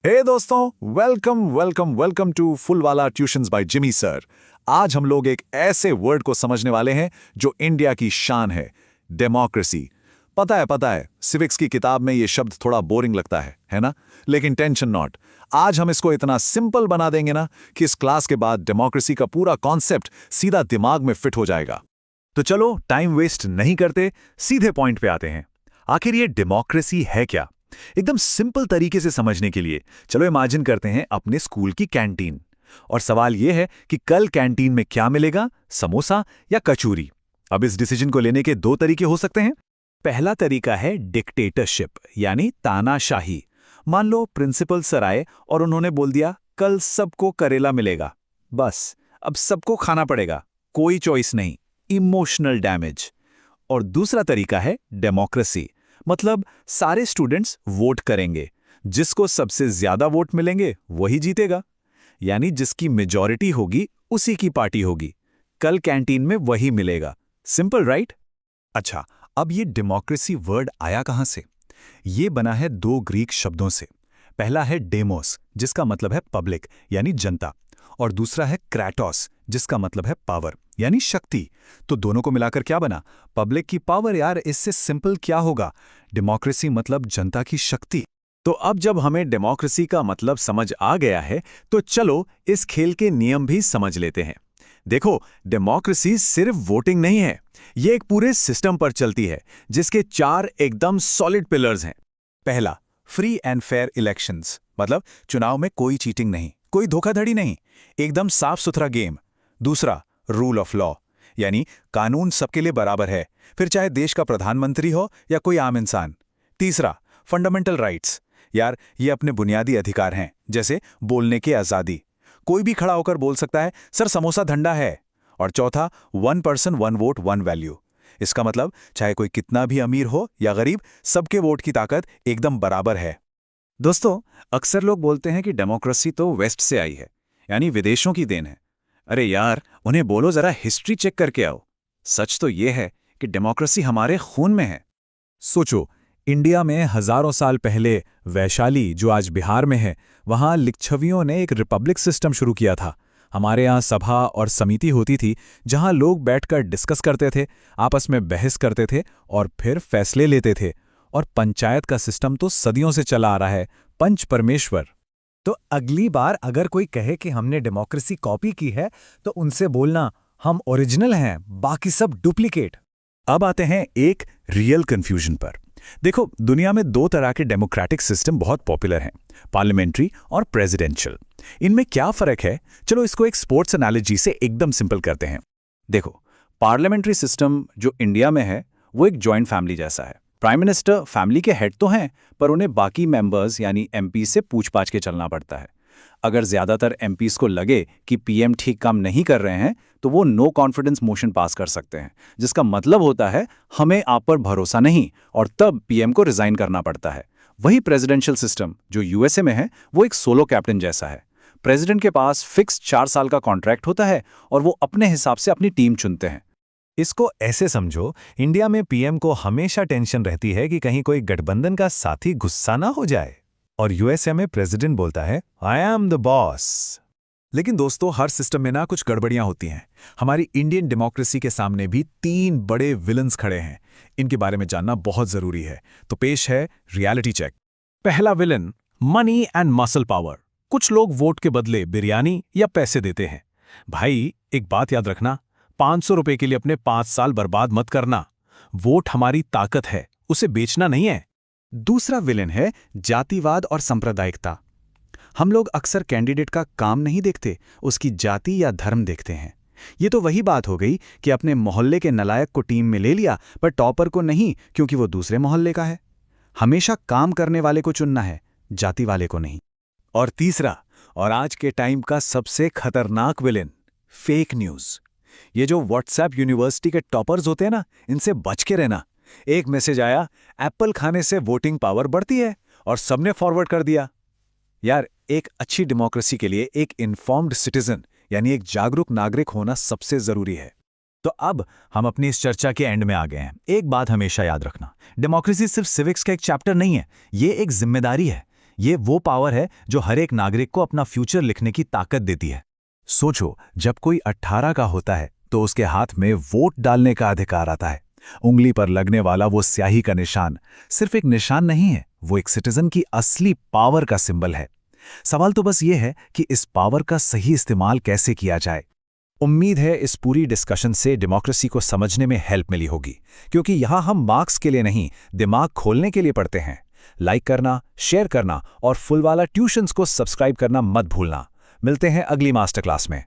हे दोस्तों, welcome welcome welcome to Phoolwala tuitions by Jimmy sir. आज हम लोग एक ऐसे वर्ड को समझने वाले हैं जो इंडिया की शान है, डेमोक्रेसी। पता है, सिविक्स की किताब में ये शब्द थोड़ा बोरिंग लगता है ना? लेकिन टेंशन नॉट, आज हम इसको इतना सिंपल बना देंगे ना कि इस क्लास के बाद डेमोक्रेसी का पूरा कॉन्सेप्ट सीधा दिमाग में फिट हो जाएगा। तो चलो टाइम वेस्ट नहीं करते, सीधे पॉइंट पे आते हैं। आखिर ये डेमोक्रेसी है क्या? एकदम सिंपल तरीके से समझने के लिए चलो इमेजिन करते हैं अपने स्कूल की कैंटीन। और सवाल यह है कि कल कैंटीन में क्या मिलेगा, समोसा या कचौरी? अब इस डिसीजन को लेने के दो तरीके हो सकते हैं। पहला तरीका है डिक्टेटरशिप, यानी तानाशाही। मान लो प्रिंसिपल सर आए और उन्होंने बोल दिया कल सबको करेला मिलेगा, बस अब सबको खाना पड़ेगा, कोई चॉइस नहीं। Emotional damage. और दूसरा तरीका है डेमोक्रेसी, मतलब सारे स्टूडेंट्स वोट करेंगे, जिसको सबसे ज्यादा वोट मिलेंगे वही जीतेगा, यानी जिसकी मेजॉरिटी होगी उसी की पार्टी होगी। कल कैंटीन में वही मिलेगा। Simple right? अच्छा, अब ये डेमोक्रेसी वर्ड आया कहां से? ये बना है दो ग्रीक शब्दों से। पहला है डेमोस, जिसका मतलब है पब्लिक यानी जनता, और दूसरा है क्रेटोस, जिसका मतलब है पावर यानी शक्ति। तो दोनों को मिलाकर क्या बना? पब्लिक की पावर। यार, इससे सिंपल क्या होगा? डेमोक्रेसी मतलब जनता की शक्ति। तो अब जब हमें डेमोक्रेसी का मतलब समझ आ गया है, तो चलो इस खेल के नियम भी समझ लेते हैं। देखो, डेमोक्रेसी सिर्फ वोटिंग नहीं है, ये एक पूरे सिस्टम पर चलती है, जिसके चार एकदम सॉलिड पिलर्स हैं। पहला, फ्री एंड फेयर इलेक्शंस, मतलब चुनाव में कोई चीटिंग नहीं, कोई धोखाधड़ी नहीं, एकदम साफ सुथरा गेम। दूसरा, रूल ऑफ लॉ, यानी कानून सबके लिए बराबर है, फिर चाहे देश का प्रधानमंत्री हो या कोई आम इंसान। तीसरा, फंडामेंटल राइट्स। यार, ये अपने बुनियादी अधिकार हैं, जैसे बोलने की आज़ादी। कोई भी खड़ा होकर बोल सकता है सर समोसा ठंडा है। और चौथा, one person one vote one value. इसका मतलब चाहे कोई कितना भी अमीर हो या गरीब, सबके वोट की ताकत एकदम बराबर है। दोस्तों, अक्सर लोग बोलते हैं कि डेमोक्रेसी तो वेस्ट से आई है, यानी विदेशों की देन है। अरे यार, उन्हें बोलो जरा हिस्ट्री चेक करके आओ। सच तो यह है कि डेमोक्रेसी हमारे खून में है। सोचो, इंडिया में हजारों साल पहले वैशाली, जो आज बिहार में है, वहां लिच्छवियों ने एक रिपब्लिक सिस्टम शुरू किया था। हमारे यहाँ सभा और समिति होती थी, जहां लोग बैठकर डिस्कस करते थे, आपस में बहस करते थे और फिर फैसले लेते थे। और पंचायत का सिस्टम तो सदियों से चला आ रहा है, पंच परमेश्वर। तो अगली बार अगर कोई कहे कि हमने डेमोक्रेसी कॉपी की है, तो उनसे बोलना हम ओरिजिनल हैं, बाकी सब डुप्लीकेट। अब आते हैं एक रियल कंफ्यूजन पर। देखो, दुनिया में दो तरह के डेमोक्रेटिक सिस्टम बहुत पॉपुलर हैं, पार्लियामेंट्री और प्रेसिडेंशियल। इनमें क्या फर्क है? चलो इसको एक स्पोर्ट्स एनालॉजी से एकदम सिंपल करते हैं। देखो, पार्लियामेंट्री सिस्टम जो इंडिया में है, वो एक जॉइंट फैमिली जैसा है। प्राइम मिनिस्टर फैमिली के हेड तो हैं, पर उन्हें बाकी मेंबर्स यानी एमपी से पूछ-पाछ के चलना पड़ता है। अगर ज्यादातर एमपीस को लगे कि पीएम ठीक काम नहीं कर रहे हैं, तो वो नो कॉन्फिडेंस मोशन पास कर सकते हैं, जिसका मतलब होता है हमें आप पर भरोसा नहीं, और तब पीएम को रिजाइन करना पड़ता है। वही प्रेसिडेंशियल सिस्टम जो यूएसए में है, वो एक सोलो कैप्टन जैसा है। प्रेसिडेंट के पास फिक्स 4 साल का कॉन्ट्रैक्ट होता है और वो अपने हिसाब से अपनी टीम चुनते हैं। इसको ऐसे समझो, इंडिया में पीएम को हमेशा टेंशन रहती है कि कहीं कोई गठबंधन का साथी गुस्सा ना हो जाए, और यूएसए में प्रेसिडेंट बोलता है आई एम द बॉस। लेकिन दोस्तों, हर सिस्टम में ना कुछ गड़बड़ियां होती हैं। हमारी इंडियन डेमोक्रेसी के सामने भी 3 बड़े विलन्स खड़े हैं। इनके बारे में जानना बहुत जरूरी है। तो पेश है रियलिटी चेक। पहला villain, money and muscle power. कुछ लोग वोट के बदले बिरयानी या पैसे देते हैं। भाई, एक बात याद रखना, 500 रुपए के लिए अपने 5 साल बर्बाद मत करना। वोट हमारी ताकत है, उसे बेचना नहीं है। दूसरा विलेन है जातिवाद और सांप्रदायिकता। हम लोग अक्सर कैंडिडेट का काम नहीं देखते, उसकी जाति या धर्म देखते हैं। ये तो वही बात हो गई कि अपने मोहल्ले के नालायक को टीम में ले लिया, पर टॉपर को नहीं, क्योंकि वो दूसरे मोहल्ले का है। हमेशा काम करने वाले को चुनना है, जाति वाले को नहीं। और तीसरा, और आज के टाइम का सबसे खतरनाक विलेन, फेक न्यूज। ये जो व्हाट्सएप यूनिवर्सिटी के टॉपर्स होते हैं ना, इनसे बच के रहना। एक मैसेज आया, एप्पल खाने से वोटिंग पावर बढ़ती है, और सबने फॉरवर्ड कर दिया। यार, एक अच्छी डेमोक्रेसी के लिए एक इन्फॉर्म्ड सिटीजन यानी एक जागरूक नागरिक होना सबसे जरूरी है। तो अब हम अपनी इस चर्चा के एंड में आ गए हैं। एक बात हमेशा याद रखना, डेमोक्रेसी सिर्फ सिविक्स का एक चैप्टर नहीं है, ये एक जिम्मेदारी है। ये वो पावर है जो हर एक नागरिक को अपना फ्यूचर लिखने की ताकत देती है। सोचो, जब कोई 18 का होता है तो उसके हाथ में वोट डालने का अधिकार आता है। उंगली पर लगने वाला वो स्याही का निशान सिर्फ एक निशान नहीं है, वो एक सिटीजन की असली पावर का सिंबल है। सवाल तो बस ये है कि इस पावर का सही इस्तेमाल कैसे किया जाए। उम्मीद है इस पूरी डिस्कशन से डेमोक्रेसी को समझने में हेल्प मिली होगी, क्योंकि यहाँ हम मार्क्स के लिए नहीं, दिमाग खोलने के लिए पढ़ते हैं। लाइक करना, शेयर करना और फुलवाला ट्यूशंस को सब्सक्राइब करना मत भूलना। मिलते हैं अगली मास्टर क्लास में।